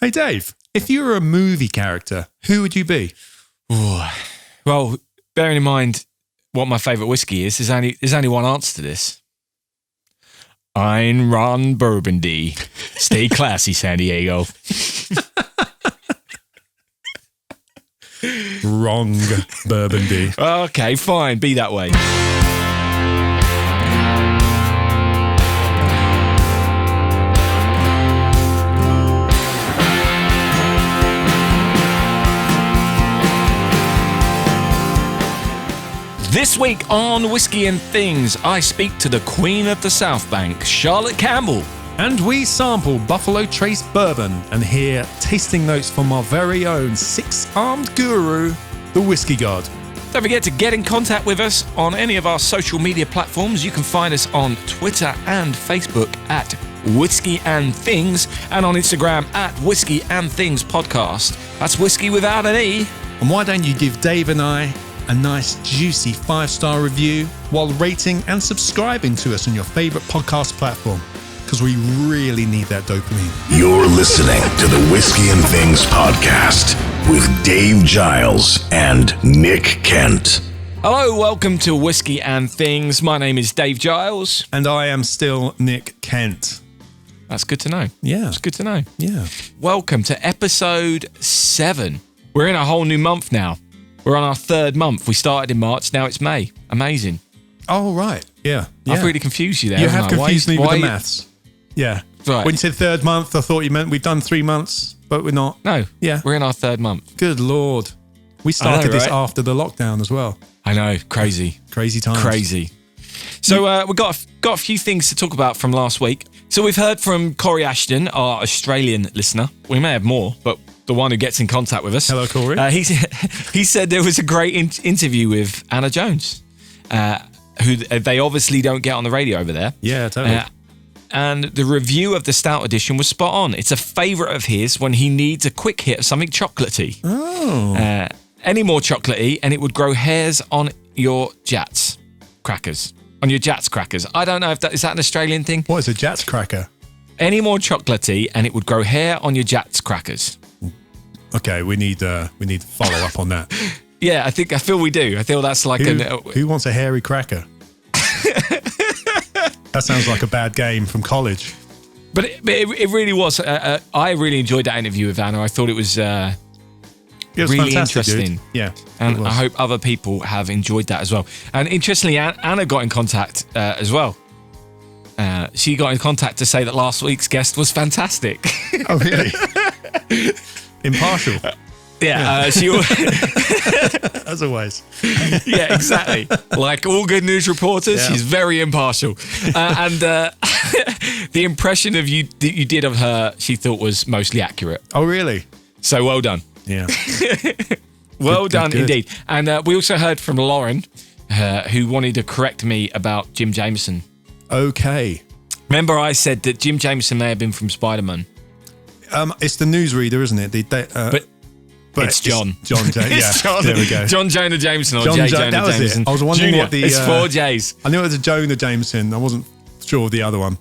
Hey, Dave, if you were a movie character, who would you be? Ooh. Well, bearing in mind what my favourite whiskey is, there's only one answer to this. Ein Ron Burgundy. Stay classy, San Diego. Wrong, Burgundy. Okay, fine. Be that way. This week on Whiskey and Things, I speak to the Queen of the South Bank, Charlotte Campbell. And we sample Buffalo Trace Bourbon and hear tasting notes from our very own six-armed guru, the Whisky God. Don't forget to get in contact with us on any of our social media platforms. You can find us on Twitter and Facebook at Whiskey and Things, and on Instagram at Whiskey and Things Podcast. That's whiskey without an E. And why don't you give Dave and I a nice, juicy 5-star review while rating and subscribing to us on your favourite podcast platform, because we really need that dopamine. You're listening to the Whiskey and Things podcast with Dave Giles and Nick Kent. Hello, welcome to Whiskey and Things. My name is Dave Giles. And I am still Nick Kent. That's good to know. Yeah. That's good to know. Yeah. Welcome to episode 7. We're in a whole new month now. We're on our 3rd month. We started in March, now it's May. Amazing. Oh, right. Yeah. I've really confused you there. You haven't have I? confused me with the maths. Yeah. Right. When you said 3rd month, I thought you meant we've done 3 months, but we're not. No. Yeah. We're in our 3rd month. Good Lord. We started this right? after the lockdown as well. I know. Crazy. Crazy times. Crazy. So we've got a few things to talk about from last week. So we've heard from Corey Ashton, our Australian listener. We may have more, but the one who gets in contact with us. Hello, Corey. He said there was a great interview with Anna Jones, who they obviously don't get on the radio over there. Yeah, totally. And the review of the Stout Edition was spot on. It's a favourite of his when he needs a quick hit of something chocolatey. Oh. Any more chocolatey, and it would grow hairs on your Jats crackers. On your Jats crackers. I don't know if is that an Australian thing? What is a Jats cracker? Any more chocolatey, and it would grow hair on your Jats crackers. Okay, we need to follow up on that. Yeah, I feel we do. I feel that's like who wants a hairy cracker? That sounds like a bad game from college. But it really was. I really enjoyed that interview with Anna. I thought it was really interesting. Dude. Yeah, and I hope other people have enjoyed that as well. And interestingly, Anna got in contact as well. She got in contact to say that last week's guest was fantastic. Oh, really? Impartial. Yeah. She as always. Yeah, exactly. Like all good news reporters, she's very impartial. And the impression of you that you did of her, she thought was mostly accurate. Oh, really? So well done. Yeah. Well done good. indeed. And we also heard from Lauren, who wanted to correct me about Jim Jameson. Okay. Remember I said that Jim Jameson may have been from Spider-Man? It's the newsreader, isn't it? But it's John. John J. Yeah, It's John. There we go. John Jonah Jameson or John J. Jo- Jonah that was Jameson. it. I was wondering Junior. what the... It's 4 J's. I knew it was a Jonah Jameson. I wasn't sure of the other one.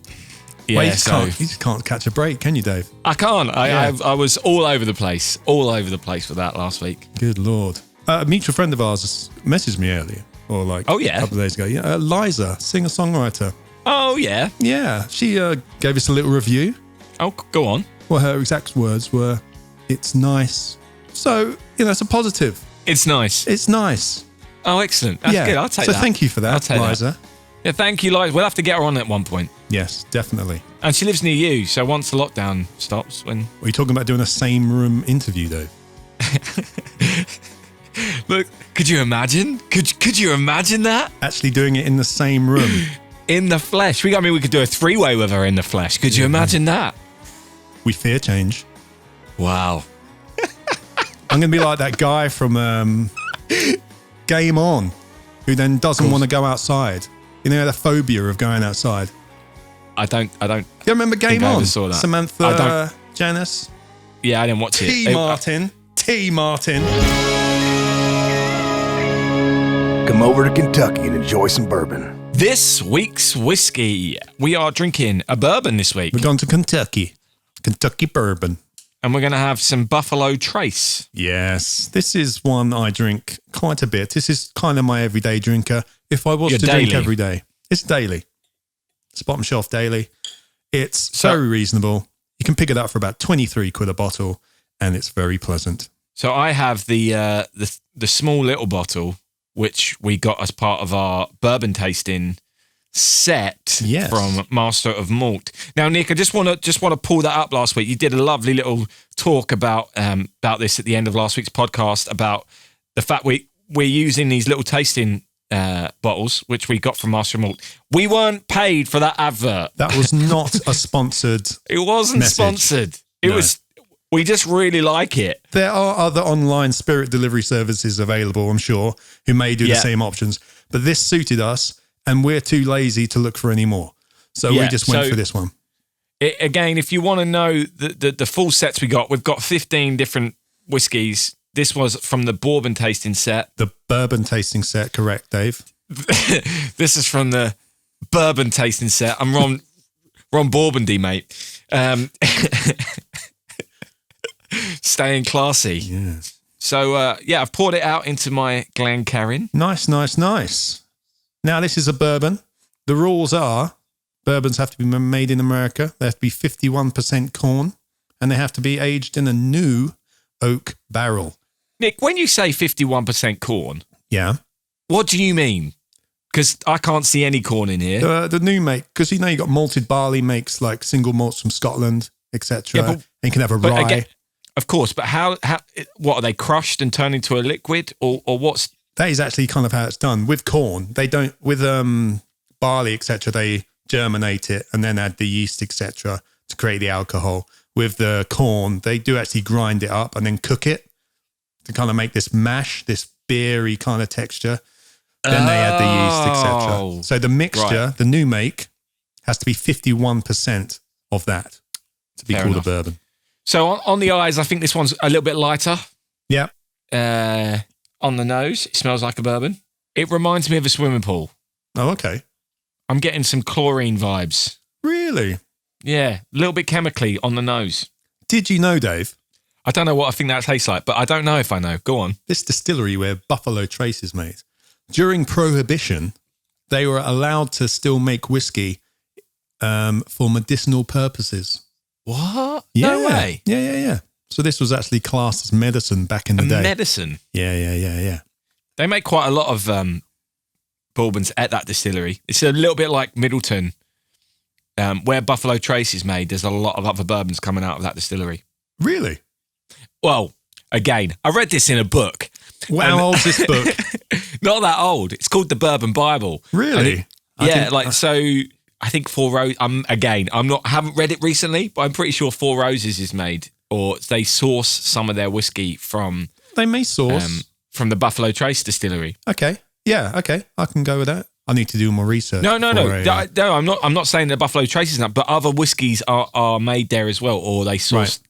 Yeah, well, you just can't catch a break, can you, Dave? I can't. I was all over the place. All over the place with that last week. Good Lord. A mutual friend of ours messaged me earlier. Or like Oh, yeah? a couple of days ago. Yeah, Liza, singer-songwriter. Oh, yeah. Yeah, she gave us a little review. Oh, go on. Well, her exact words were, "It's nice." So, it's a positive. It's nice. It's nice. Oh, excellent. That's good. I'll take that. So thank you for that, I'll take Liza. that. Yeah, thank you, Liza. We'll have to get her on at one point. Yes, definitely. And she lives near you, so once the lockdown stops, when... Are you talking about doing a same room interview, though? Look, could you imagine? Could you imagine that? Actually doing it in the same room. In the flesh. We could do a 3-way with her in the flesh. Could you imagine that? We fear change. Wow. I'm going to be like that guy from Game On, who then doesn't want to go outside. You know, the phobia of going outside. I don't. You remember Game I On? ever saw that. Samantha Janice? Yeah, I didn't watch it. T. Martin. Come over to Kentucky and enjoy some bourbon. This week's whiskey. We are drinking a bourbon this week. We're going to Kentucky. Kentucky bourbon. and we're going to have some Buffalo Trace. Yes, this is one I drink quite a bit. This is kind of my everyday drinker. If I was to drink every day, it's daily. It's bottom shelf daily. It's very reasonable. You can pick it up for about 23 quid a bottle, and it's very pleasant. So I have the small little bottle, which we got as part of our bourbon tasting set from Master of Malt. Now, Nick, I just want to pull that up. Last week, you did a lovely little talk about this at the end of last week's podcast about the fact we're using these little tasting bottles, which we got from Master of Malt. We weren't paid for that advert. That was not a sponsored. It wasn't sponsored. It was. We just really like it. There are other online spirit delivery services available, I'm sure, who may do the same options. But this suited us, and we're too lazy to look for any more. So we just went for this one. Again, if you want to know the full sets we've got 15 different whiskies. This was from the bourbon tasting set. The bourbon tasting set, correct, Dave? This is from the bourbon tasting set. I'm Ron Bourbandy, mate. Staying classy. Yeah. So, I've poured it out into my Glencairn. Nice. Now, this is a bourbon. The rules are bourbons have to be made in America. They have to be 51% corn, and they have to be aged in a new oak barrel. Nick, when you say 51% corn, what do you mean? Because I can't see any corn in here. The new make, because you got malted barley makes like single malts from Scotland, etc. Yeah, and you can have a rye. Again, of course, but how? What are they crushed and turned into a liquid, or what's? That is actually kind of how it's done with corn. They don't with barley, etc. They germinate it and then add the yeast, etc. to create the alcohol. With the corn, they do actually grind it up and then cook it to kind of make this mash, this beery kind of texture. Then they add the yeast, etc. So the mixture, the new make, has to be 51% of that to be called a bourbon. So on the eyes, I think this one's a little bit lighter. Yeah. On the nose, it smells like a bourbon. It reminds me of a swimming pool. Oh, okay. I'm getting some chlorine vibes. Really? Yeah, a little bit chemically on the nose. Did you know, Dave? I don't know what I think that tastes like, but I don't know if I know. Go on. This distillery where Buffalo Trace is made, during Prohibition, they were allowed to still make whiskey for medicinal purposes. What? Yeah. No way. Yeah. So this was actually classed as medicine back in the day. Medicine? Yeah. They make quite a lot of bourbons at that distillery. It's a little bit like Middleton, where Buffalo Trace is made. There's a lot of other bourbons coming out of that distillery. Really? Well, again, I read this in a book. How old's this book? Not that old. It's called the Bourbon Bible. Really? So I think Four Roses. Haven't read it recently, but I'm pretty sure Four Roses is made, or they source some of their whiskey from. They may source from the Buffalo Trace distillery. Okay. Yeah. Okay. I can go with that. I need to do more research. No. I'm not saying that Buffalo Trace is not, but other whiskies are made there as well, or they source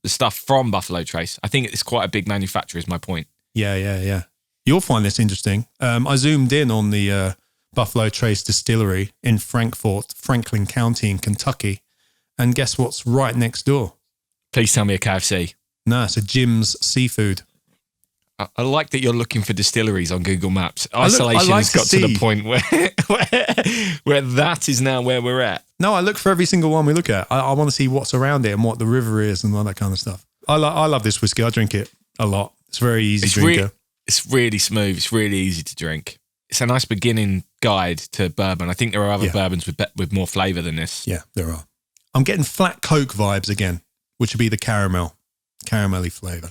the stuff from Buffalo Trace. I think it's quite a big manufacturer. Is my point. Yeah. You'll find this interesting. I zoomed in on the Buffalo Trace distillery in Franklin County in Kentucky, and guess what's right next door? Please tell me a KFC. No, it's a Jim's Seafood. I like that you're looking for distilleries on Google Maps. Isolation has got to the point where that is now where we're at. No, I look for every single one we look at. I want to see what's around it and what the river is and all that kind of stuff. I love this whiskey. I drink it a lot. It's a very easy drinker. It's really smooth. It's really easy to drink. It's a nice beginning guide to bourbon. I think there are other bourbons with more flavour than this. Yeah, there are. I'm getting flat Coke vibes again, which would be the caramelly flavour.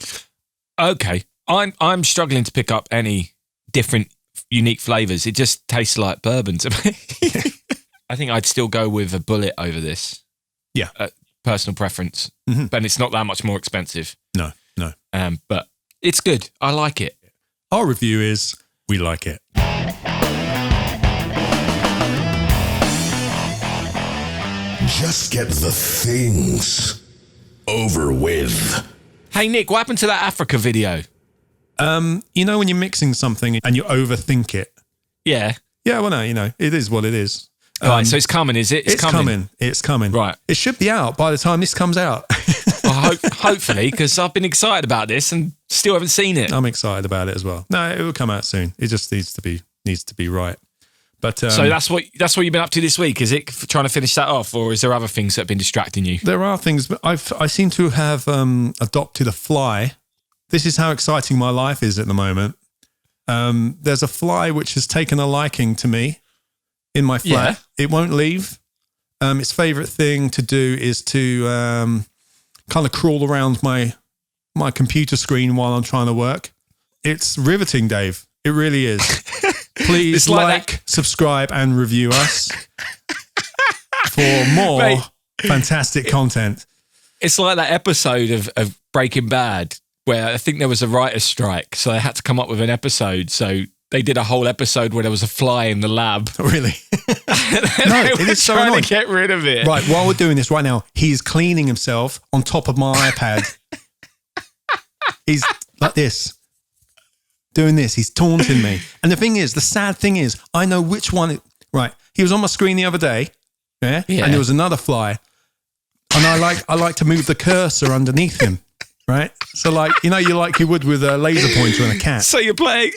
Okay. I'm struggling to pick up any different, unique flavours. It just tastes like bourbon to me. I think I'd still go with a Bullet over this. Yeah. Personal preference. Mm-hmm. But it's not that much more expensive. No. But it's good. I like it. Our review is, we like it. Just get the things over with. Hey, Nick, what happened to that Africa video? You know when you're mixing something and you overthink it? Yeah. Yeah, well, no, it is what it is. Right, so it's coming, is it? It's coming. It's coming. Right. It should be out by the time this comes out. I Hopefully, because I've been excited about this and still haven't seen it. I'm excited about it as well. No, it will come out soon. It just needs to be right. But so that's what you've been up to this week. Is it trying to finish that off, or is there other things that have been distracting you? There are things, but I seem to have adopted a fly. This is how exciting my life is at the moment. There's a fly which has taken a liking to me in my flat. Yeah. It won't leave. Its favourite thing to do is to kind of crawl around my computer screen while I'm trying to work. It's riveting, Dave. It really is. Please like, subscribe, and review us for more fantastic content. It's like that episode of Breaking Bad where I think there was a writer's strike, so they had to come up with an episode. So they did a whole episode where there was a fly in the lab. Really? No, it is so annoying. To get rid of it. Right, while we're doing this right now, he's cleaning himself on top of my iPad. He's like this. Doing this, he's taunting me. And the sad thing is, I know which one. Right, he was on my screen the other day, yeah, and there was another fly, and I like to move the cursor underneath him, right? So you would with a laser pointer and a cat. So you're playing,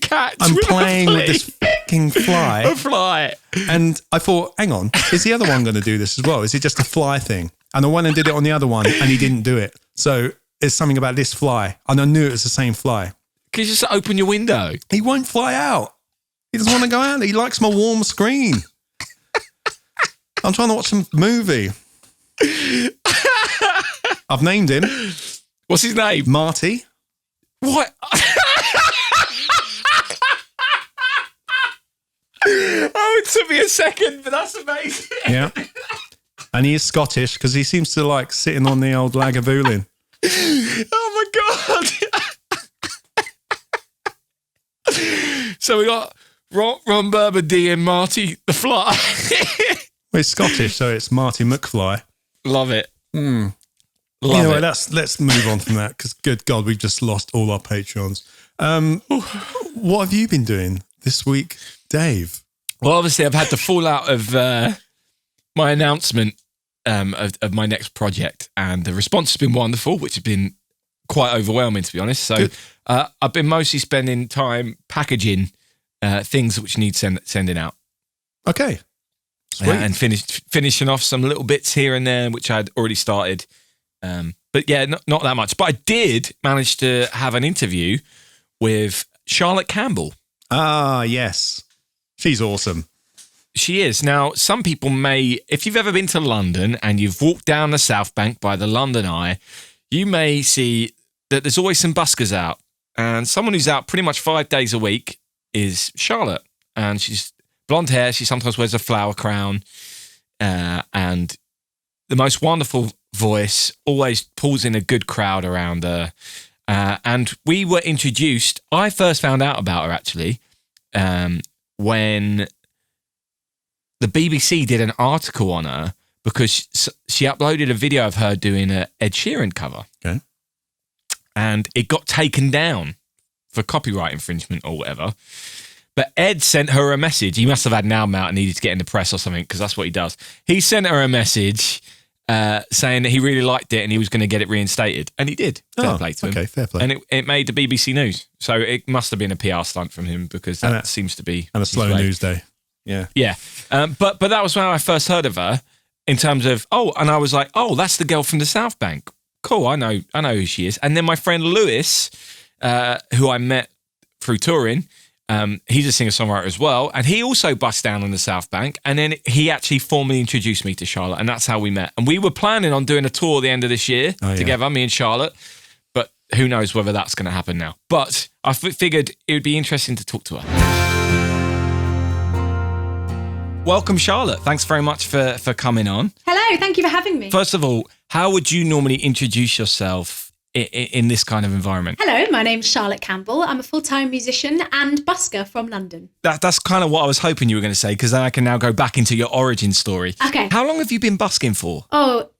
catch. I'm playing with this fucking fly. A fly. And I thought, hang on, is the other one going to do this as well? Is it just a fly thing? And I went and did it on the other one, and he didn't do it. So. There's something about this fly, and I knew it was the same fly. Can you just open your window? He won't fly out. He doesn't want to go out. He likes my warm screen. I'm trying to watch some movie. I've named him. What's his name? Marty. What? It took me a second, but that's amazing. Yeah. And he is Scottish because he seems to like sitting on the old Lagavulin. Oh my God. So we got Ron Burgundy and Marty the Fly. Well, it's Scottish, so it's Marty McFly. Love it. Love anyway, it. Let's move on from that because, good God, we've just lost all our Patreons. What have you been doing this week, Dave? Well, obviously, I've had the fallout of my announcement of my next project, and the response has been wonderful, which has been quite overwhelming, to be honest. So I've been mostly spending time packaging things which need sending out. Okay. Sweet. And finishing off some little bits here and there, which I'd already started. But yeah, not that much. But I did manage to have an interview with Charlotte Campbell. Ah, yes. She's awesome. She is. Now, some people may, if you've ever been to London and you've walked down the South Bank by the London Eye, you may see that there's always some buskers out. And someone who's out pretty much 5 days a week is Charlotte. And she's blonde hair. She sometimes wears a flower crown. And the most wonderful voice, always pulls in a good crowd around her. And we were introduced, I first found out about her actually, when the BBC did an article on her because she uploaded a video of her doing an Ed Sheeran cover. Okay. And it got taken down for copyright infringement or whatever. But Ed sent her a message. He must have had an album out and needed to get in the press or something because that's what he does. He sent her a message saying that he really liked it and he was going to get it reinstated. And he did. Fair play to him. Okay, fair play. And it made the BBC News. So it must have been a PR stunt from him because that seems to be... And a slow news day. Yeah. Yeah. But that was when I first heard of her in terms of, and I was like, that's the girl from the South Bank. Cool, I know who she is. And then my friend Lewis, who I met through touring, he's a singer-songwriter as well, and he also bussed down on the South Bank, and then he actually formally introduced me to Charlotte, and that's how we met. And we were planning on doing a tour at the end of this year together, me and Charlotte, but who knows whether that's going to happen now. But I figured it would be interesting to talk to her. Welcome, Charlotte. Thanks very much for coming on. Hello, thank you for having me. First of all, how would you normally introduce yourself in this kind of environment? Hello, my name's Charlotte Campbell. I'm a full-time musician and busker from London. That's kind of what I was hoping you were going to say, because then I can now go back into your origin story. Okay. How long have you been busking for?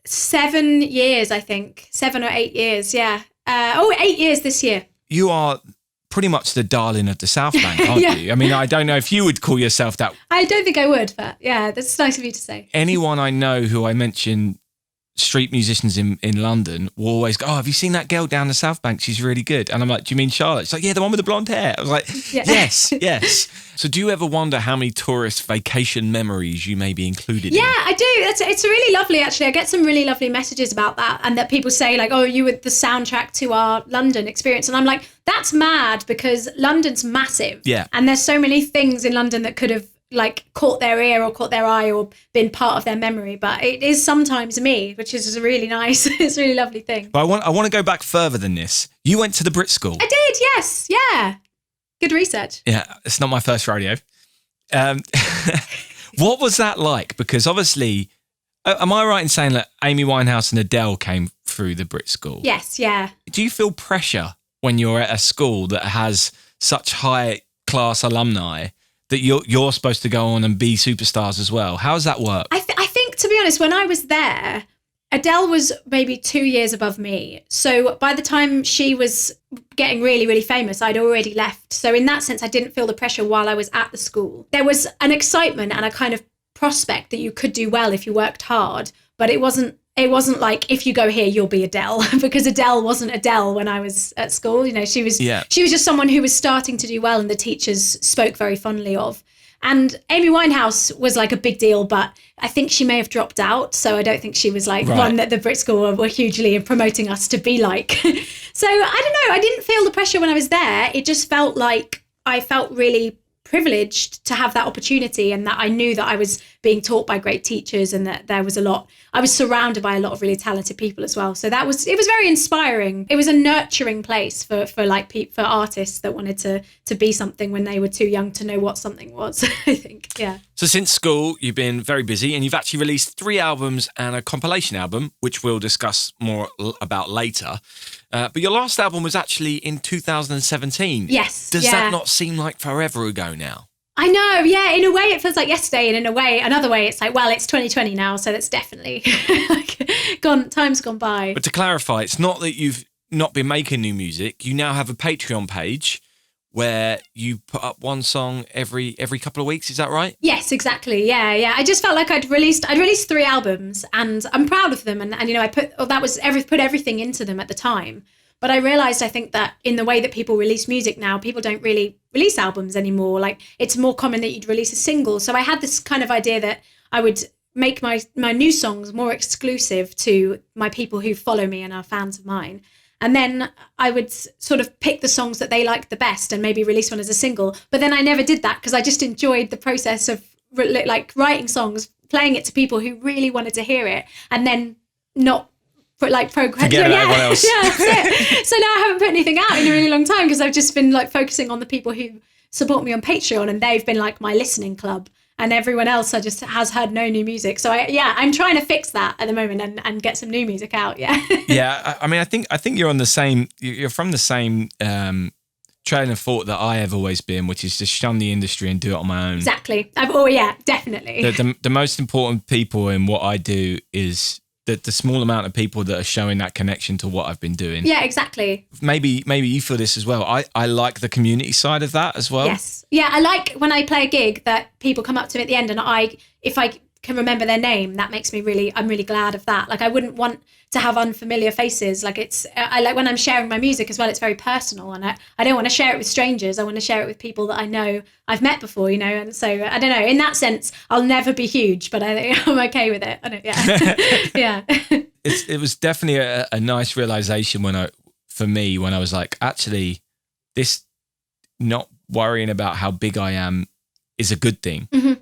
7 years, I think. 7 or 8 years, yeah. 8 years this year. You are pretty much the darling of the South Bank, aren't you? I mean, I don't know if you would call yourself that. I don't think I would, but yeah, that's nice of you to say. Anyone I know who I mention street musicians in London will always go, oh, have you seen that girl down the South Bank? She's really good. And I'm like, do you mean Charlotte? She's like, yeah, the one with the blonde hair. I was like, yes. So do you ever wonder how many tourist vacation memories you may be included in? Yeah, I do. It's really lovely, actually. I get some really lovely messages about that, and that people say like, oh, you were the soundtrack to our London experience. And I'm like, that's mad, because London's massive. Yeah. And there's so many things in London that could have like caught their ear or caught their eye or been part of their memory, but it is sometimes me, which is a really nice, it's a really lovely thing. But I want to go back further than this. You went to the Brit School. I did, yes, yeah. Good research. Yeah, it's not my first rodeo. What was that like? Because obviously, am I right in saying that Amy Winehouse and Adele came through the Brit School? Yes, yeah. Do you feel pressure when you're at a school that has such high class alumni that you're supposed to go on and be superstars as well? How does that work? I think, to be honest, when I was there, Adele was maybe 2 years above me. So by the time she was getting really, really famous, I'd already left. So in that sense, I didn't feel the pressure while I was at the school. There was an excitement and a kind of prospect that you could do well if you worked hard, but it wasn't like, if you go here, you'll be Adele, because Adele wasn't Adele when I was at school. You know, she was just someone who was starting to do well, and the teachers spoke very fondly of. And Amy Winehouse was like a big deal, but I think she may have dropped out. So I don't think she was like one that the Brit School were hugely promoting us to be like. So I don't know. I didn't feel the pressure when I was there. It just felt like I felt really privileged to have that opportunity, and that I knew that I was being taught by great teachers, and that there was I was surrounded by a lot of really talented people as well. So it was very inspiring. It was a nurturing place for artists that wanted to be something when they were too young to know what something was, I think. Yeah. So since school, you've been very busy, and you've actually released 3 albums and a compilation album, which we'll discuss more about later. But your last album was actually in 2017. Yes. Does that not seem like forever ago now? I know, yeah. In a way, it feels like yesterday, and in another way, it's like, well, it's 2020 now, so that's definitely time's gone by. But to clarify, it's not that you've not been making new music. You now have a Patreon page where you put up one song every couple of weeks. Is that right? Yes, exactly. Yeah. I just felt like I'd released 3 albums, and I'm proud of them. And you know, I put everything into them at the time. But I realized, I think, that in the way that people release music now, people don't really release albums anymore. Like, it's more common that you'd release a single. So I had this kind of idea that I would make my new songs more exclusive to my people who follow me and are fans of mine. And then I would sort of pick the songs that they liked the best and maybe release one as a single. But then I never did that, because I just enjoyed the process of like writing songs, playing it to people who really wanted to hear it, and then not progress. Forget about everyone else. Yeah, that's it. So now I haven't put anything out in a really long time, because I've just been like focusing on the people who support me on Patreon, and they've been like my listening club. And everyone else has heard no new music. So I'm trying to fix that at the moment and get some new music out. Yeah. Yeah. I mean, I think you're from the same train of thought that I have always been, which is just shun the industry and do it on my own. Exactly. Definitely. The most important people in what I do is the small amount of people that are showing that connection to what I've been doing. Yeah, exactly. Maybe you feel this as well. I like the community side of that as well. Yes. Yeah, I like when I play a gig that people come up to me at the end, and if I can remember their name, that makes me I'm really glad of that. Like, I wouldn't want to have unfamiliar faces. Like, I like when I'm sharing my music as well, it's very personal, and I don't want to share it with strangers. I want to share it with people that I know I've met before, you know. And so I don't know, in that sense, I'll never be huge, but I'm okay with it. I don't, yeah. Yeah. It was definitely a nice realization for me when I was like, actually, this not worrying about how big I am is a good thing. Mm-hmm.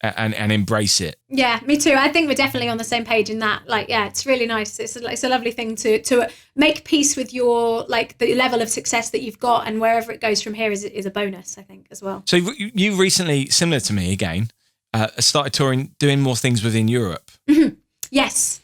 And embrace it. Yeah, me too. I think we're definitely on the same page in that. Like, yeah, it's really nice. It's a lovely thing to make peace with your, like, the level of success that you've got, and wherever it goes from here is a bonus, I think, as well. So you recently, similar to me again, started touring, doing more things within Europe. Mm-hmm. Yes.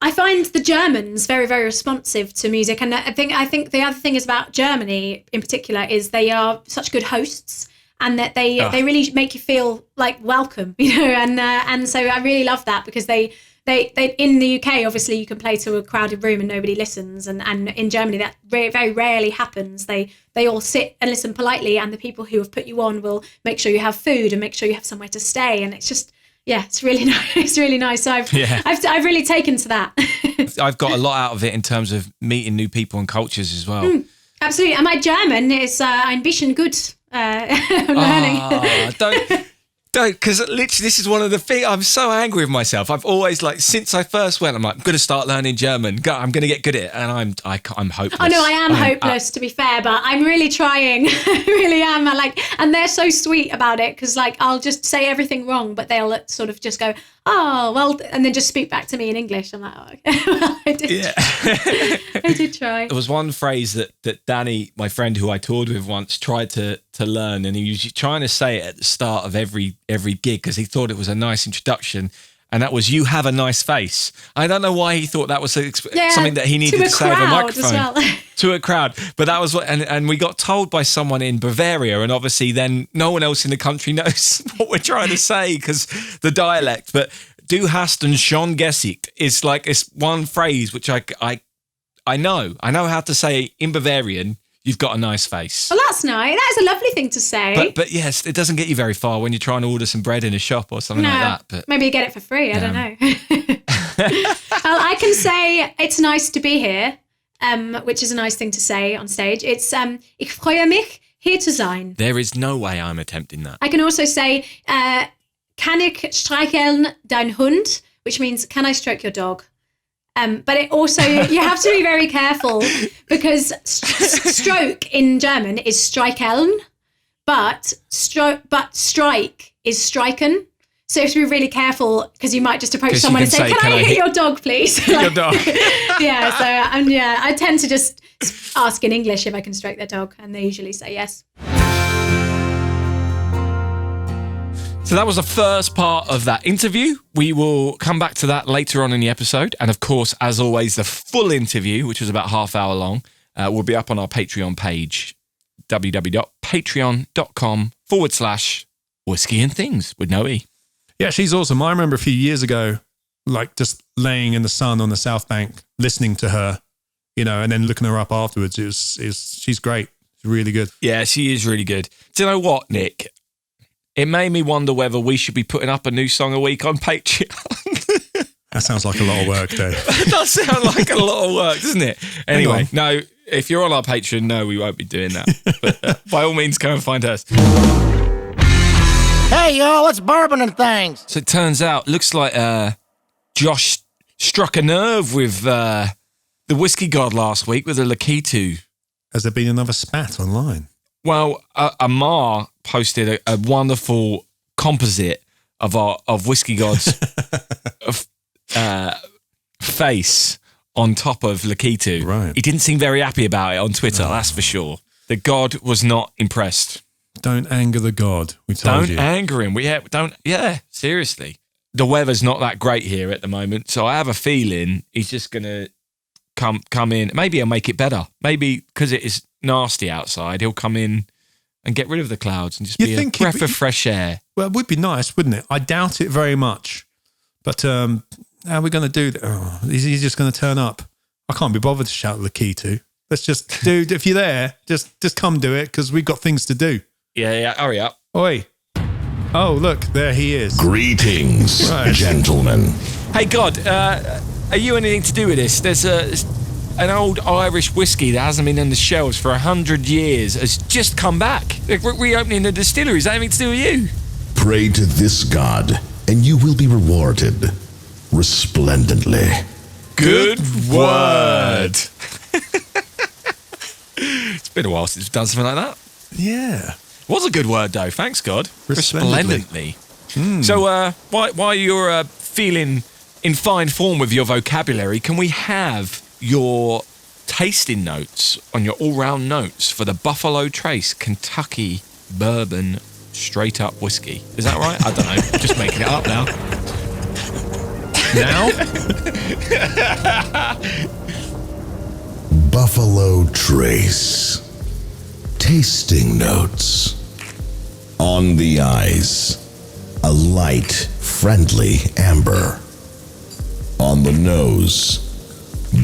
I find the Germans very, very responsive to music. And I think the other thing is about Germany in particular is they are such good hosts. And that they really make you feel like welcome, you know, and so I really love that, because they in the UK, obviously you can play to a crowded room and nobody listens, and in Germany that very rarely happens. They all sit and listen politely, and the people who have put you on will make sure you have food and make sure you have somewhere to stay, and it's just yeah, it's really nice. It's really nice. So I've really taken to that. I've got a lot out of it in terms of meeting new people and cultures as well. Absolutely. And my German is ein bisschen gut. Learning. Don't, because literally this is one of the things, I'm so angry with myself. I've always, like, since I first went, I'm like, I'm going to start learning German. I'm going to get good at it. And I'm hopeless. Oh, no, I am hopeless, to be fair, but I'm really trying. I really am. And they're so sweet about it, because, like, I'll just say everything wrong, but they'll sort of just go, oh, well, and then just speak back to me in English. I'm like, oh, okay. Well, I did try. There was one phrase that Danny, my friend who I toured with once, tried to learn, and he was trying to say it at the start of every gig because he thought it was a nice introduction, and that was, you have a nice face. I don't know why he thought that was something that he needed to say over a microphone to a crowd, but that was what, and we got told by someone in Bavaria, and obviously then no one else in the country knows what we're trying to say because the dialect. But du hast ein schön Gesicht is like, it's one phrase which I know how to say in Bavarian. You've got a nice face. Well, that's nice. That is a lovely thing to say. But yes, it doesn't get you very far when you're trying to order some bread in a shop or something like that. But maybe you get it for free. I don't know. Well, I can say it's nice to be here, which is a nice thing to say on stage. It's ich freue mich, hier zu sein. There is no way I'm attempting that. I can also say kann ich streicheln dein Hund, which means can I stroke your dog? But it also, you have to be very careful because stroke in German is streicheln, but strike is streichen. So you have to be really careful because you might just approach someone and say, can I hit your dog, please? Hit your dog. Yeah, so I tend to just ask in English if I can stroke their dog, and they usually say yes. So that was the first part of that interview. We will come back to that later on in the episode. And of course, as always, the full interview, which was about half hour long, will be up on our Patreon page, www.patreon.com/Whisky and Things with no E. Yeah, she's awesome. I remember a few years ago, like just laying in the sun on the South Bank, listening to her, and then looking her up afterwards. She's great. She's really good. Yeah, she is really good. Do you know what, Nick? It made me wonder whether we should be putting up a new song a week on Patreon. That sounds like a lot of work, Dave. It does sound like a lot of work, doesn't it? Anyway, no, if you're on our Patreon, no, we won't be doing that. But by all means, go and find us. Hey, y'all, it's Bourbon and Things. So it turns out, looks like Josh struck a nerve with the Whisky God last week with a Lakitu. Has there been another spat online? Well, Amar posted a wonderful composite of Whisky God's face on top of Lakitu. Right. He didn't seem very happy about it on Twitter, that's for sure. The God was not impressed. Don't anger the God, we told you. Don't anger him. Seriously. The weather's not that great here at the moment, so I have a feeling he's just going to come in. Maybe he'll make it better. Maybe because it is nasty outside, he'll come in and get rid of the clouds and just be a breath of fresh air. Well, it would be nice, wouldn't it? I doubt it very much. But how are we going to do that? Oh, he's just going to turn up. I can't be bothered to shout the key to. Let's just do, if you're there, just come do it because we've got things to do. Yeah, hurry up. Oi. Oh, look, there he is. Greetings, gentlemen. Hey, God, are you anything to do with this? There's an old Irish whiskey that hasn't been on the shelves for 100 years has just come back. They're reopening the distillery. Is that anything to do with you? Pray to this God, and you will be rewarded resplendently. Good word. It's been a while since we've done something like that. Yeah. It was a good word, though. Thanks, God. Resplendently. So while you're feeling in fine form with your vocabulary, can we have your tasting notes on your all-round notes for the Buffalo Trace Kentucky Bourbon Straight Up Whiskey? Is that right? I don't know. Just making it up now. Buffalo Trace. Tasting notes. On the eyes, a light, friendly amber. On the nose,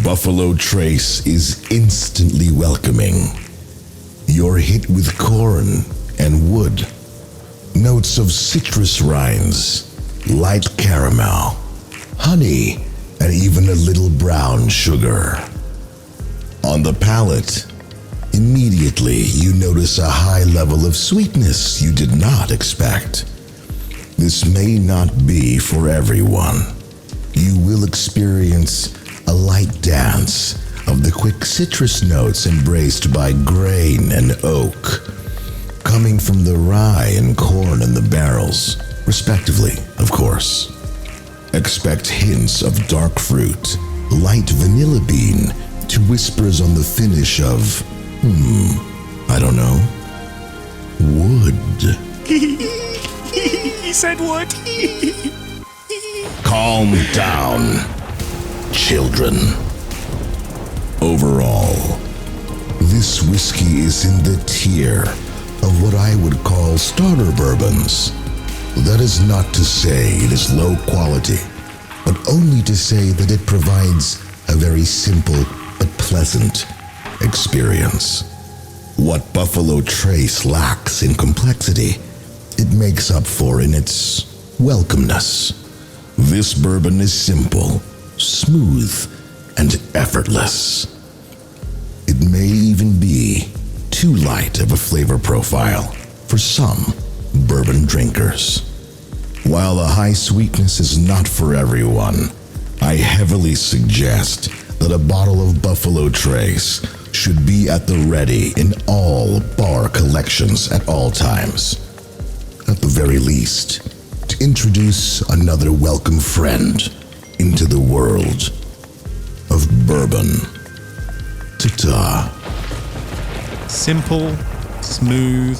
Buffalo Trace is instantly welcoming. You're hit with corn and wood, notes of citrus rinds, light caramel, honey, and even a little brown sugar. On the palate, immediately you notice a high level of sweetness you did not expect. This may not be for everyone. You will experience a light dance of the quick citrus notes embraced by grain and oak, coming from the rye and corn in the barrels, respectively, of course. Expect hints of dark fruit, light vanilla bean, to whispers on the finish of, I don't know, wood. He said wood. Calm down, children. Overall, this whiskey is in the tier of what I would call starter bourbons. That is not to say it is low quality, but only to say that it provides a very simple but pleasant experience. What Buffalo Trace lacks in complexity, it makes up for in its welcomeness. This bourbon is simple, smooth, and effortless. It may even be too light of a flavor profile for some bourbon drinkers. While the high sweetness is not for everyone, I heavily suggest that a bottle of Buffalo Trace should be at the ready in all bar collections at all times. At the very least, to introduce another welcome friend into the world of bourbon. Ta-ta. Simple, smooth,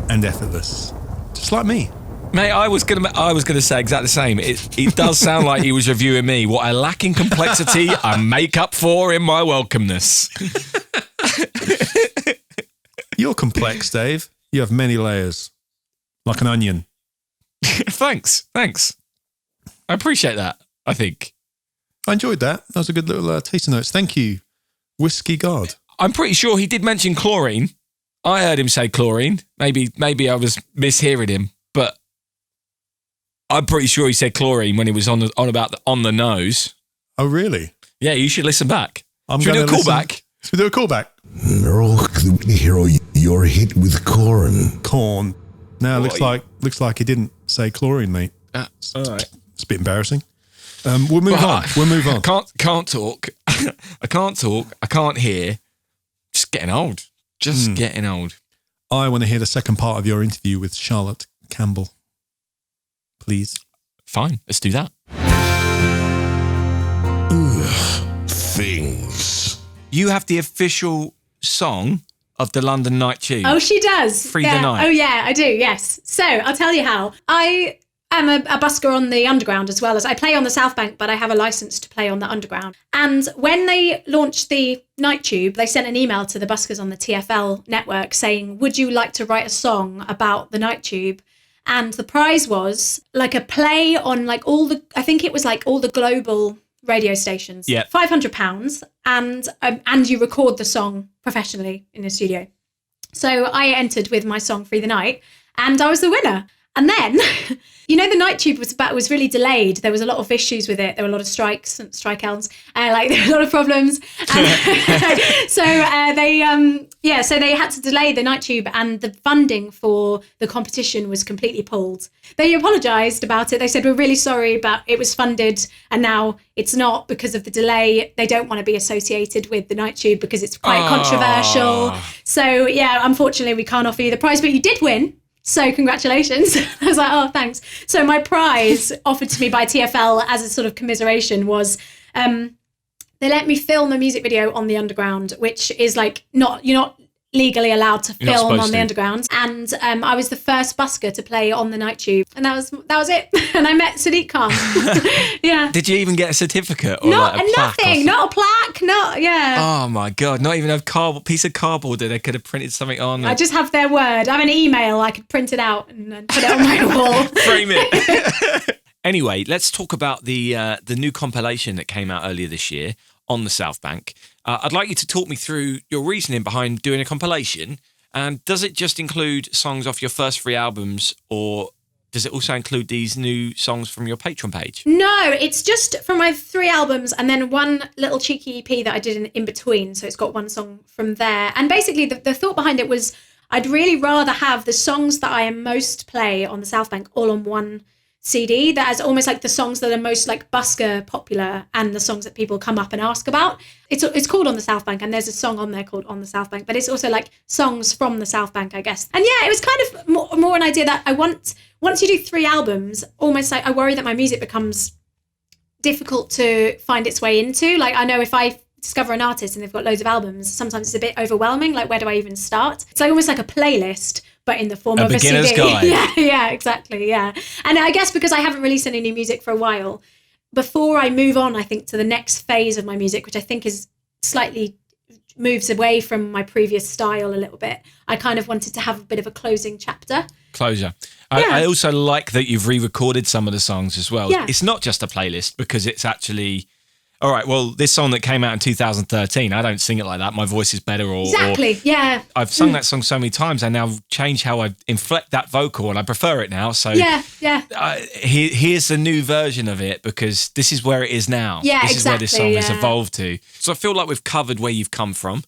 and effortless. Just like me. Mate, I was gonna say exactly the same. It does sound like he was reviewing me. What I lack in complexity, I make up for in my welcomeness. You're complex, Dave. You have many layers. Like an onion. Thanks. I appreciate that, I think. I enjoyed that. That was a good little tasting notes. Thank you, Whisky God. I'm pretty sure he did mention chlorine. I heard him say chlorine. Maybe I was mishearing him, but I'm pretty sure he said chlorine when he was on about the nose. Oh, really? Yeah, you should listen back. Should we do a callback? Should we do a callback? Hero, you're hit with corn. Corn. No, looks like he didn't say chlorine, mate. All right. It's a bit embarrassing. We'll move on. Can't talk. I can't talk. I can't hear. Just getting old. Getting old. I want to hear the second part of your interview with Charlotte Campbell. Please. Fine, let's do that. Things. You have the official song of the London Night Tube. Oh, she does. Free the Night. Oh, yeah, I do, yes. So I'll tell you how. I am a busker on the Underground as well as I play on the South Bank, but I have a license to play on the Underground. And when they launched the Night Tube, they sent an email to the buskers on the TFL network saying, would you like to write a song about the Night Tube? And the prize was like a play on like all the global radio stations. Yeah. £500 and you record the song professionally in the studio. So I entered with my song Free the Night and I was the winner. And then, the Night Tube was really delayed. There was a lot of issues with it. There were a lot of strikes and strikeouts, there were a lot of problems. And so they had to delay the Night Tube, and the funding for the competition was completely pulled. They apologised about it. They said, we're really sorry, but it was funded and now it's not because of the delay. They don't want to be associated with the Night Tube because it's quite controversial. So unfortunately we can't offer you the prize, but you did win. So congratulations. I was like, oh, thanks. So my prize offered to me by TFL as a sort of commiseration was they let me film a music video on the Underground, which is like you're not legally allowed to film on the Underground. And I was the first busker to play on the Night Tube. And that was it. And I met Sadiq Khan. Yeah. Did you even get a certificate? Or Nothing. Not a plaque. Oh my God. Not even a piece of cardboard that they could have printed something on. I just have their word. I have an email. I could print it out and then put it on my wall. Frame it. Anyway, let's talk about the new compilation that came out earlier this year on the South Bank. I'd like you to talk me through your reasoning behind doing a compilation. And does it just include songs off your first 3 albums, or does it also include these new songs from your Patreon page? No, it's just from my 3 albums and then one little cheeky EP that I did in between. So it's got one song from there. And basically the thought behind it was I'd really rather have the songs that I most play on the South Bank all on one CD, that is almost like the songs that are most like busker popular and the songs that people come up and ask about. It's called On the South Bank, and there's a song on there called On the South Bank, but it's also like songs from the South Bank, I guess. And yeah, it was kind of more an idea that I want, once you do 3 albums, almost like I worry that my music becomes difficult to find its way into. Like I know if I discover an artist and they've got loads of albums, sometimes it's a bit overwhelming. Like where do I even start? It's like almost like a playlist, but in the form of a beginner's CD. guide. Yeah, exactly. Yeah. And I guess because I haven't released any new music for a while, before I move on, I think, to the next phase of my music, which I think is slightly moves away from my previous style a little bit, I kind of wanted to have a bit of a closing chapter. Closure. Yeah. I also like that you've re-recorded some of the songs as well. Yeah. It's not just a playlist, because it's actually... All right, well, this song that came out in 2013, I don't sing it like that. My voice is better. Exactly, yeah. I've sung that song so many times, I now change how I inflect that vocal, and I prefer it now. So yeah. Here's the new version of it, because this is where it is now. Yeah, this is where this song has yeah. evolved to. So I feel like we've covered where you've come from.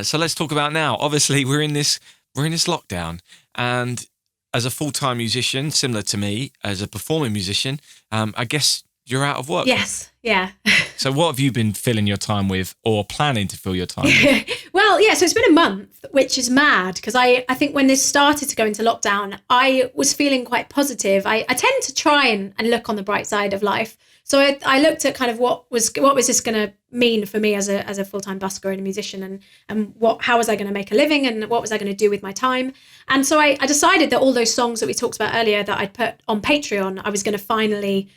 So let's talk about now. Obviously, we're in this lockdown, and as a full-time musician, similar to me, as a performing musician, I guess you're out of work. Yes, yeah. So what have you been filling your time with, or planning to fill your time with? Well, yeah, so it's been a month, which is mad, because I think when this started to go into lockdown, I was feeling quite positive. I tend to try and look on the bright side of life. So I looked at kind of what was this going to mean for me as a full-time busker and a musician, and how was I going to make a living, and what was I going to do with my time. And so I decided that all those songs that we talked about earlier that I'd put on Patreon, I was going to finally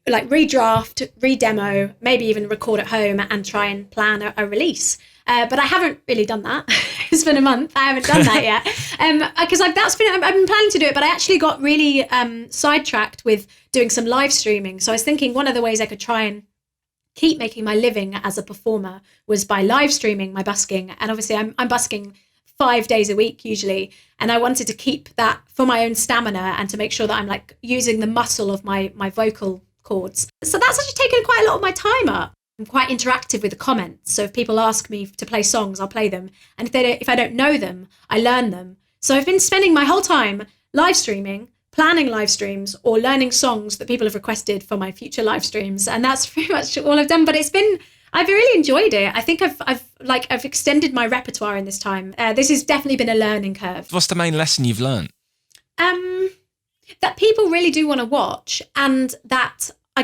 like redraft, re-demo, maybe even record at home and try and plan a release. But I haven't really done that. It's been a month. I haven't done that yet. Because I've been planning to do it, but I actually got really sidetracked with doing some live streaming. So I was thinking one of the ways I could try and keep making my living as a performer was by live streaming my busking. And obviously I'm busking 5 days a week usually, and I wanted to keep that for my own stamina and to make sure that I'm like using the muscle of my vocal chords. So that's actually taken quite a lot of my time up. I'm quite interactive with the comments. So if people ask me to play songs, I'll play them. And if I don't know them, I learn them. So I've been spending my whole time live streaming, planning live streams, or learning songs that people have requested for my future live streams. And that's pretty much all I've done. But I've really enjoyed it. I think I've extended my repertoire in this time. This has definitely been a learning curve. What's the main lesson you've learned? That people really do want to watch, and that I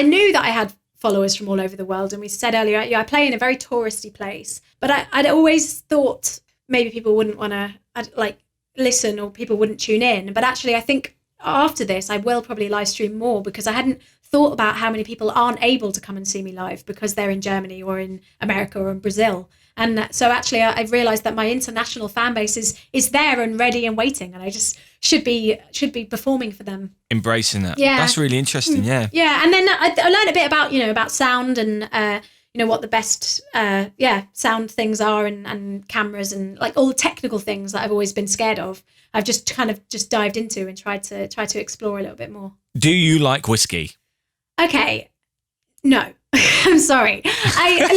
knew that I had followers from all over the world. And we said earlier, I play in a very touristy place, but I'd always thought maybe people wouldn't want to listen, or people wouldn't tune in. But actually, I think after this, I will probably live stream more, because I hadn't thought about how many people aren't able to come and see me live because they're in Germany or in America or in Brazil. And so actually I've realized that my international fan base is there and ready and waiting, and I just should be performing for them. Embracing that. Yeah. That's really interesting. Yeah. Yeah. And then I learned a bit about sound and, what the best, sound things are, and cameras, and like all the technical things that I've always been scared of. I've just kind of dived into and tried to explore a little bit more. Do you like whiskey? Okay. No. I'm sorry. I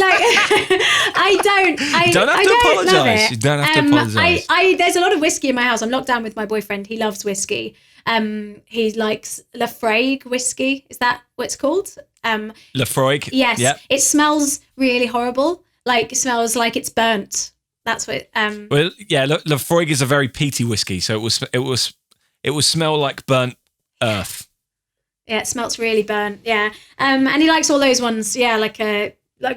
don't. You don't have to apologise. You don't have to apologise. There's a lot of whiskey in my house. I'm locked down with my boyfriend. He loves whiskey. He likes Lafroig whiskey. Is that what it's called? Lafroig. Yes. Yep. It smells really horrible. Like, it smells like it's burnt. That's what. Well, yeah. Lafroig is a very peaty whiskey, so it will smell like burnt earth. Yeah, it smells really burnt. Yeah, and he likes all those ones. Yeah, like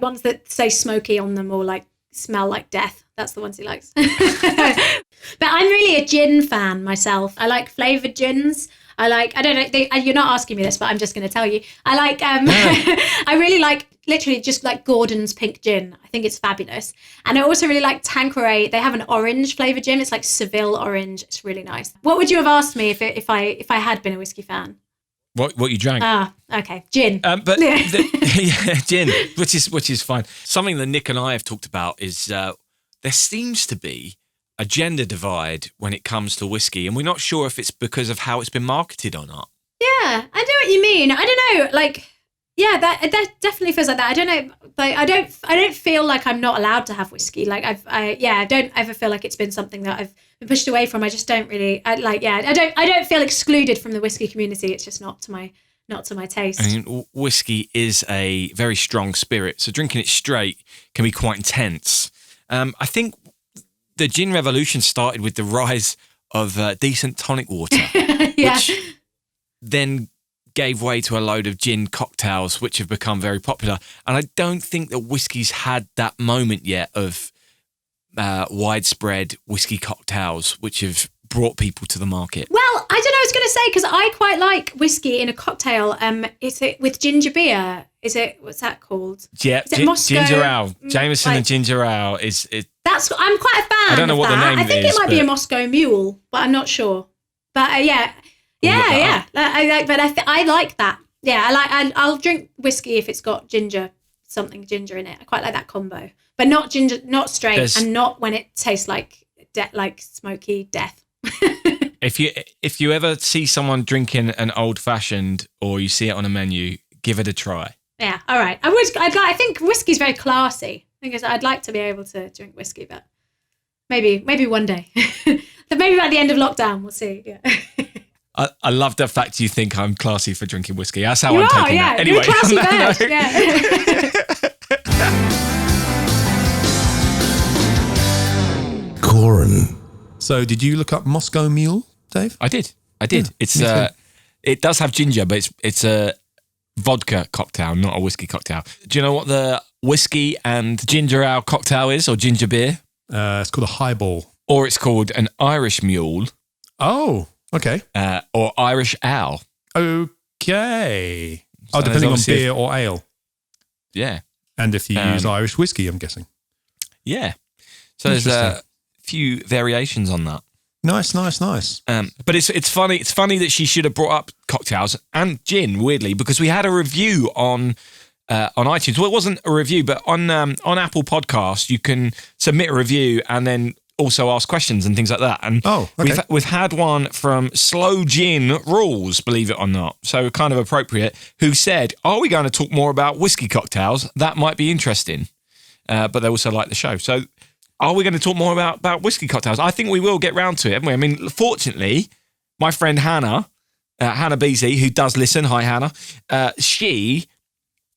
ones that say smoky on them, or like smell like death. That's the ones he likes. But I'm really a gin fan myself. I like flavored gins. I don't know. You're not asking me this, but I'm just going to tell you. I like. I really like literally just like Gordon's pink gin. I think it's fabulous. And I also really like Tanqueray. They have an orange flavored gin. It's like Seville orange. It's really nice. What would you have asked me if I had been a whiskey fan? What you drank? Okay, gin. But gin, which is fine. Something that Nick and I have talked about is there seems to be a gender divide when it comes to whiskey, and we're not sure if it's because of how it's been marketed or not. Yeah, I know what you mean. I don't know, like, yeah, that definitely feels like that. I don't know, like, I don't feel like I'm not allowed to have whiskey. Like, I don't ever feel like it's been something that I've been pushed away from. I just don't really, I don't feel excluded from the whiskey community. It's just not to my taste. I mean, whiskey is a very strong spirit, so drinking it straight can be quite intense. I think the gin revolution started with the rise of decent tonic water, which then gave way to a load of gin cocktails, which have become very popular. And I don't think that whiskey's had that moment yet of widespread whiskey cocktails, which have brought people to the market. Well, I don't know what I was going to say, because I quite like whiskey in a cocktail. Is it with ginger beer? What's that called? Yeah, is it Moscow? Ginger ale. Jameson and ginger ale is. I'm quite a fan. I don't know what the name is. I think it might be a Moscow Mule, but I'm not sure. But yeah. I like that. Yeah, I'll drink whiskey if it's got something ginger in it. I quite like that combo, but not ginger, not straight, and not when it tastes like smoky death. If you ever see someone drinking an old fashioned, or you see it on a menu, give it a try. Yeah, all right. I think whiskey's very classy. I'd like to be able to drink whiskey, but maybe one day. Maybe by the end of lockdown, we'll see. Yeah. I love the fact you think I'm classy for drinking whiskey. That's how I'm taking that. Anyway, you're a classy bird. Yeah. Corn. So did you look up Moscow Mule, Dave? I did. It's it does have ginger, but it's a vodka cocktail, not a whiskey cocktail. Do you know what the whiskey and ginger ale cocktail is, or ginger beer? It's called a highball. Or it's called an Irish mule. Oh, okay. Or Irish ale. Okay. So depending on beer or ale. Yeah. And if you use Irish whiskey, I'm guessing. Yeah. So there's a few variations on that. Nice. But it's funny. It's funny that she should have brought up cocktails and gin, weirdly, because we had a review on iTunes. Well, it wasn't a review, but on Apple Podcasts, you can submit a review and then also ask questions and things like that. And we've had one from Slow Gin Rules, believe it or not. So kind of appropriate, who said, "Are we going to talk more about whiskey cocktails? That might be interesting." But they also like the show. So are we going to talk more about whiskey cocktails? I think we will get round to it, haven't we? I mean, fortunately, my friend Hannah Beasy, who does listen, hi Hannah, she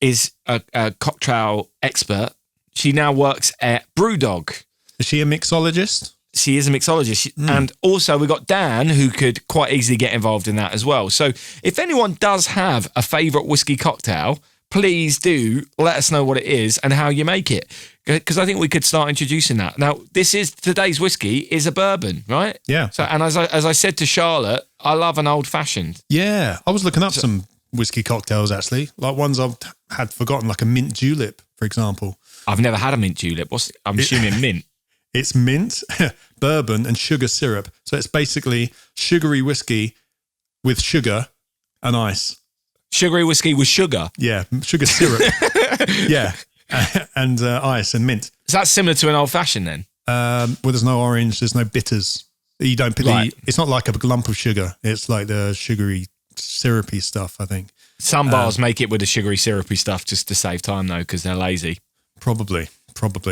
is a cocktail expert. She now works at Brewdog. Is she a mixologist? She is a mixologist. And also we got Dan, who could quite easily get involved in that as well. So if anyone does have a favourite whiskey cocktail, please do let us know what it is and how you make it, because I think we could start introducing that. Now, today's whiskey is a bourbon, right? Yeah. So, and as I said to Charlotte, I love an old fashioned. Yeah, I was looking up some whiskey cocktails actually, like ones I've had forgotten, like a mint julep, for example. I've never had a mint julep. I'm assuming mint. It's mint, bourbon, and sugar syrup. So it's basically sugary whiskey with sugar and ice. Sugary whiskey with sugar? Yeah, sugar syrup. Yeah, and ice and mint. Is that similar to an old-fashioned then? Well, there's no orange, there's no bitters. You don't put it's not like a lump of sugar. It's like the sugary, syrupy stuff, I think. Some bars make it with the sugary, syrupy stuff just to save time, though, because they're lazy. Probably,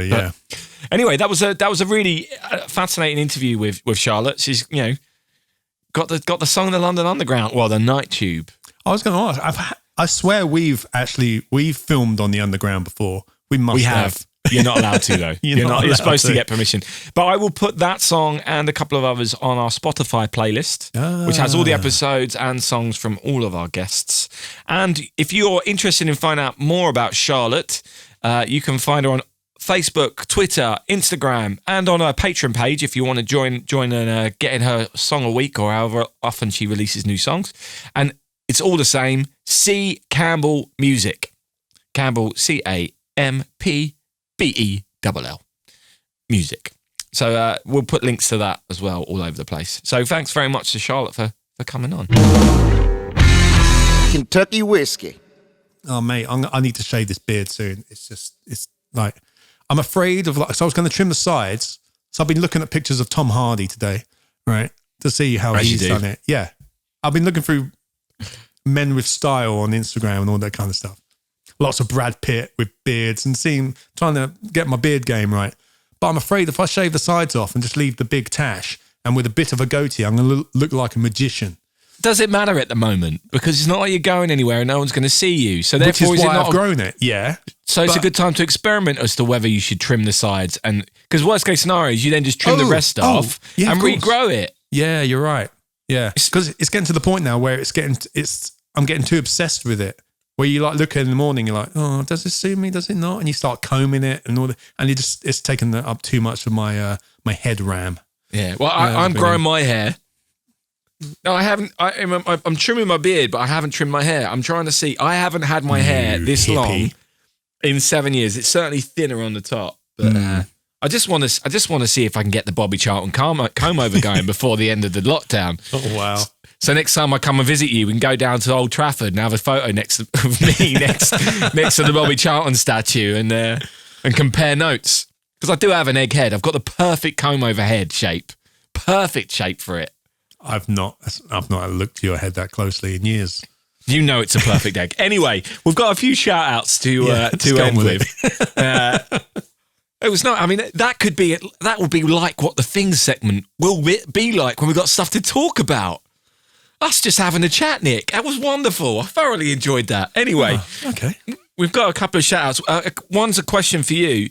yeah. But anyway, that was a really fascinating interview with Charlotte. She's got the song "The London Underground," well, the Night Tube. I was going to ask. I swear we've filmed on the Underground before. We have. You're not allowed to though. You're supposed to get permission. But I will put that song and a couple of others on our Spotify playlist, which has all the episodes and songs from all of our guests. And if you're interested in finding out more about Charlotte, you can find her on Facebook, Twitter, Instagram, and on her Patreon page if you want to join and get in her song a week or however often she releases new songs. And it's all the same. C. Campbell Music. Campbell, CAMPBELL. Music. So we'll put links to that as well all over the place. So thanks very much to Charlotte for coming on. Kentucky whiskey. Oh, mate, I need to shave this beard soon. It's like, I'm afraid of so I was going to trim the sides So I've been looking at pictures of Tom Hardy today, right, to see how As you he's do. done it. Yeah. I've been looking through men with style on Instagram and all that kind of stuff. Lots of Brad Pitt with beards and trying to get my beard game right. But I'm afraid if I shave the sides off and just leave the big tash and with a bit of a goatee, I'm going to look like a magician. Does it matter at the moment? Because it's not like you're going anywhere and no one's going to see you. So Which therefore, is why it not I've grown it, yeah. So it's a good time to experiment as to whether you should trim the sides, and because worst case scenario is you then just trim the rest off yeah, and of course. regrow it. Yeah, you're right. Yeah, because it's getting to the point now where I'm getting too obsessed with it. Where you like look at it in the morning, you're like, oh, does it suit me? Does it not? And you start combing it and all that, and it's taken up too much of my my head RAM. Yeah. Well, I'm growing my hair. No, I haven't. I'm trimming my beard, but I haven't trimmed my hair. I'm trying to see. I haven't had my hair this hippie. long in 7 years. It's certainly thinner on the top, but I just want to see if I can get the Bobby Charlton comb over going before the end of the lockdown. Oh wow! So next time I come and visit you, we can go down to Old Trafford and have a photo next of me next to the Bobby Charlton statue and compare notes, because I do have an egg head. I've got the perfect comb over head shape, perfect shape for it. I've not looked at your head that closely in years. You know it's a perfect egg. Anyway, we've got a few shout outs to end with. It was not. I mean, that would be like what the Things segment will be like when we've got stuff to talk about. Us just having a chat, Nick. That was wonderful. I thoroughly enjoyed that. Anyway, okay. We've got a couple of shout outs. One's a question for you.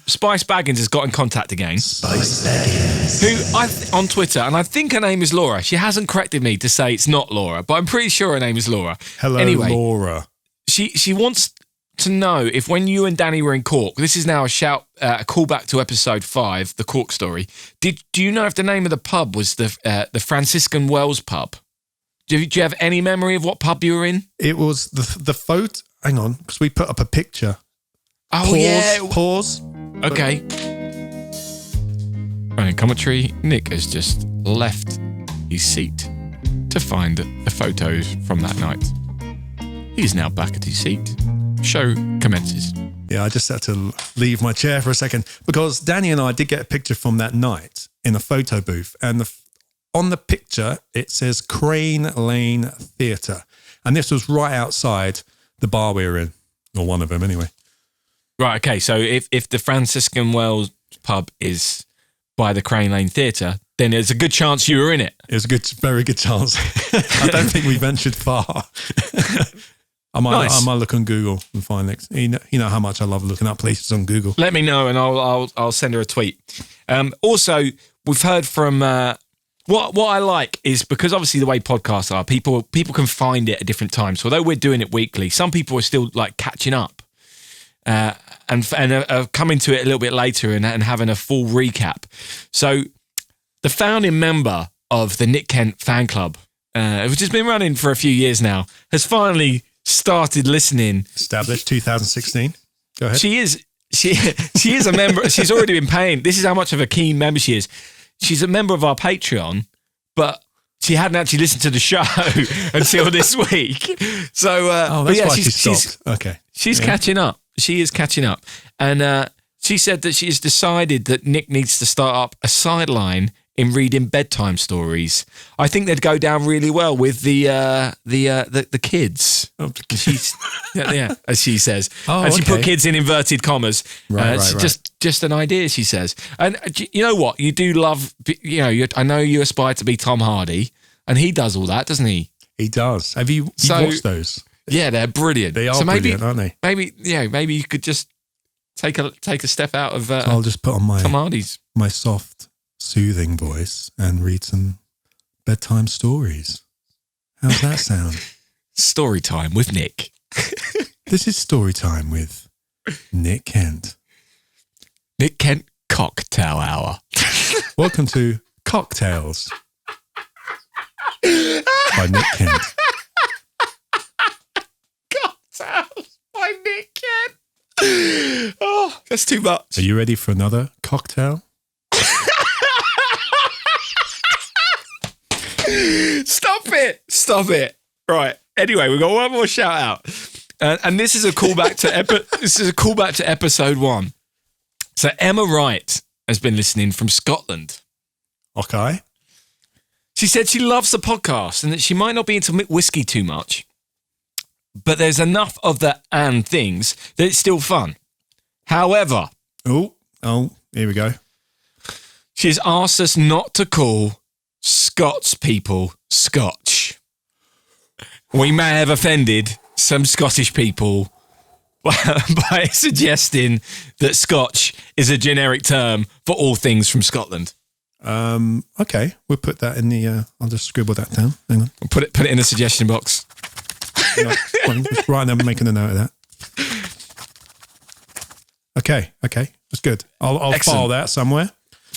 Spice Baggins has got in contact again. Spice Baggins. Who on Twitter, and I think her name is Laura. She hasn't corrected me to say it's not Laura, but I'm pretty sure her name is Laura. Hello, anyway, Laura. She wants to know if when you and Danny were in Cork, this is now a callback to episode 5, the Cork story. Do you know if the name of the pub was the Franciscan Wells pub? Do you have any memory of what pub you were in? It was the photo. Hang on, because we put up a picture. Oh, yeah. Pause. Okay. Running commentary, Nick has just left his seat to find the photos from that night. He's now back at his seat. Show commences. Yeah, I just had to leave my chair for a second because Danny and I did get a picture from that night in a photo booth, and on the picture it says Crane Lane Theatre, and this was right outside the bar we were in, or one of them anyway. Right, okay, so if the Franciscan Wells pub is by the Crane Lane Theatre, then there's a good chance you were in it. It was a very good chance. I don't think we ventured far. I might look on Google and find it. You know how much I love looking up places on Google. Let me know and I'll send her a tweet. Also, we've heard from what I like is, because obviously the way podcasts are, people can find it at different times. So although we're doing it weekly, some people are still like catching up. And coming to it a little bit later and having a full recap. So the founding member of the Nick Kent fan club, which has been running for a few years now, has finally started listening. Established 2016. Go ahead. She is a member. She's already been paying. This is how much of a keen member she is. She's a member of our Patreon, but she hadn't actually listened to the show until this week. So, that's why she stopped. Okay. She's catching up. She is catching up. And she said that she has decided that Nick needs to start up a sideline in reading bedtime stories. I think they'd go down really well with the kids. She's, yeah, as she says. And she put kids in inverted commas. Right. Just an idea, she says. And you know what? You do love, I know you aspire to be Tom Hardy, and he does all that, doesn't he? He does. Have you watched those? Yeah, they're brilliant. They are brilliant, aren't they? Maybe you could just take a step out of I'll just put on Tom Hardy's. my soft, soothing voice and read some bedtime stories. How's that sound? Story time with Nick. This is story time with Nick Kent. Nick Kent Cocktail Hour. Welcome to Cocktails by Nick Kent. Cocktails by Nick Kent. Oh, that's too much. Are you ready for another cocktail? Stop it. Right. Anyway, we've got one more shout out. And this is a callback to episode 1. So Emma Wright has been listening from Scotland. Okay. She said she loves the podcast and that she might not be into whiskey too much, but there's enough of the and things that it's still fun. However... Oh, here we go. She's asked us not to call Scots people Scotch. We may have offended some Scottish people by suggesting that Scotch is a generic term for all things from Scotland. Okay, we'll put that in the. I'll just scribble that down. Hang on. We'll put it in the suggestion box. Right now, I'm making a note of that. Okay, that's good. I'll file that somewhere.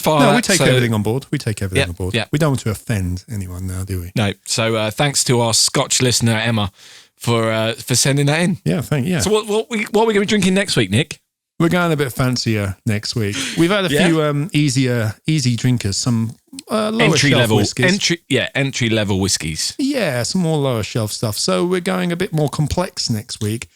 We take everything on board. We take everything on board. Yeah. We don't want to offend anyone now, do we? No. So thanks to our Scotch listener Emma for sending that in. Yeah, So what are we going to be drinking next week, Nick? We're going a bit fancier next week. We've had a few easy drinkers, some lower entry shelf level whiskies. entry level whiskies. Yeah, some more lower shelf stuff. So we're going a bit more complex next week.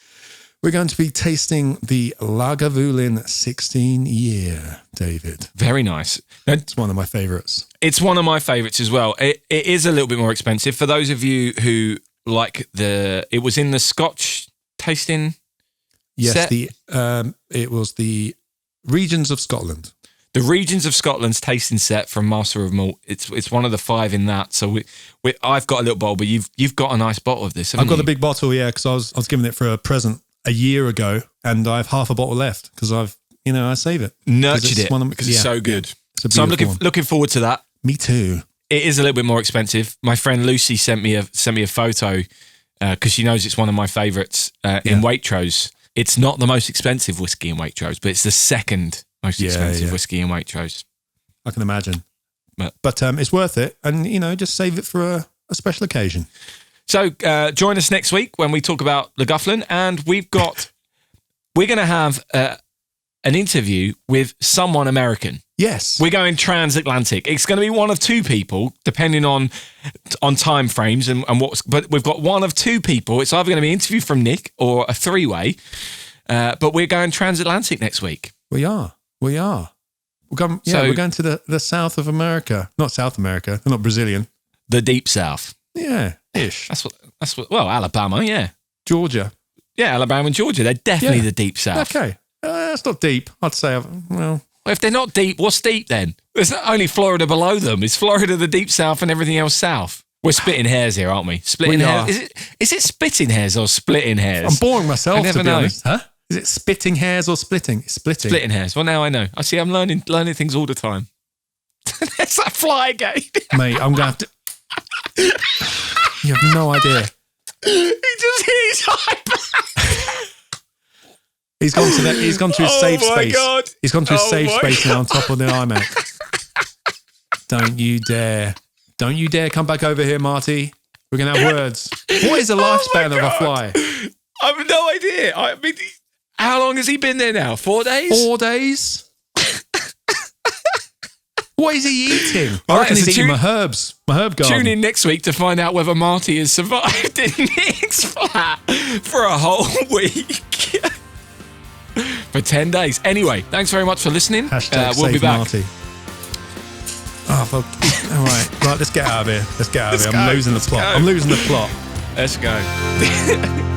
We're going to be tasting the Lagavulin 16 year, David. Very nice. It's one of my favourites. It's one of my favourites as well. It is a little bit more expensive. For those of you who like it was in the Scotch tasting set. It was the Regions of Scotland. The Regions of Scotland's tasting set from Master of Malt. It's one of the 5 in that. So I've got a little bottle, but you've got a nice bottle of this. I've got a big bottle, yeah, because I was giving it for a present a year ago, and I have half a bottle left because I save it, nurtured it because it's so good. It's so I'm looking forward to that. Me too. It is a little bit more expensive. My friend Lucy sent me a photo because she knows it's one of my favourites in Waitrose. It's not the most expensive whiskey in Waitrose, but it's the second most expensive whiskey in Waitrose. I can imagine, but it's worth it, and just save it for a special occasion. So join us next week when we talk about Lagavulin, and we're going to have an interview with someone American. Yes. We're going transatlantic. It's going to be one of 2 people, depending on time frames and but we've got one of 2 people. It's either going to be an interview from Nick or a 3-way, but we're going transatlantic next week. We are. We're going to the south of America. Not South America. They're not Brazilian. The Deep South. Yeah, ish. That's what. Well, Alabama, yeah. Georgia. Yeah, Alabama and Georgia. They're definitely the Deep South. Okay. That's not deep. I'd say, well... If they're not deep, what's deep then? There's only Florida below them. Is Florida the Deep South and everything else south? We're splitting hairs here, aren't we? Splitting hairs. Is it splitting hairs or splitting hairs? I'm boring myself, to be honest. Huh? Is it spitting hairs or splitting? It's splitting. Splitting hairs. Well, now I know. I see I'm learning things all the time. There's that fly again. Mate, I'm going to have to... You have no idea. He just hit his iPad. He's gone to his safe space. God. He's gone to his safe space now on top of the iMac. Don't you dare come back over here, Marty. We're going to have words. What is the lifespan of a fly? I have no idea. I mean, how long has he been there now? 4 days? 4 days? What is he eating? I reckon he's eating my herbs. My herb garden. Tune in next week to find out whether Marty has survived in Nick's flat for a whole week. For 10 days. Anyway, thanks very much for lilistening. We'll be back. Marty. Oh, all right. Let's get out of here. I'm losing the plot. Let's go.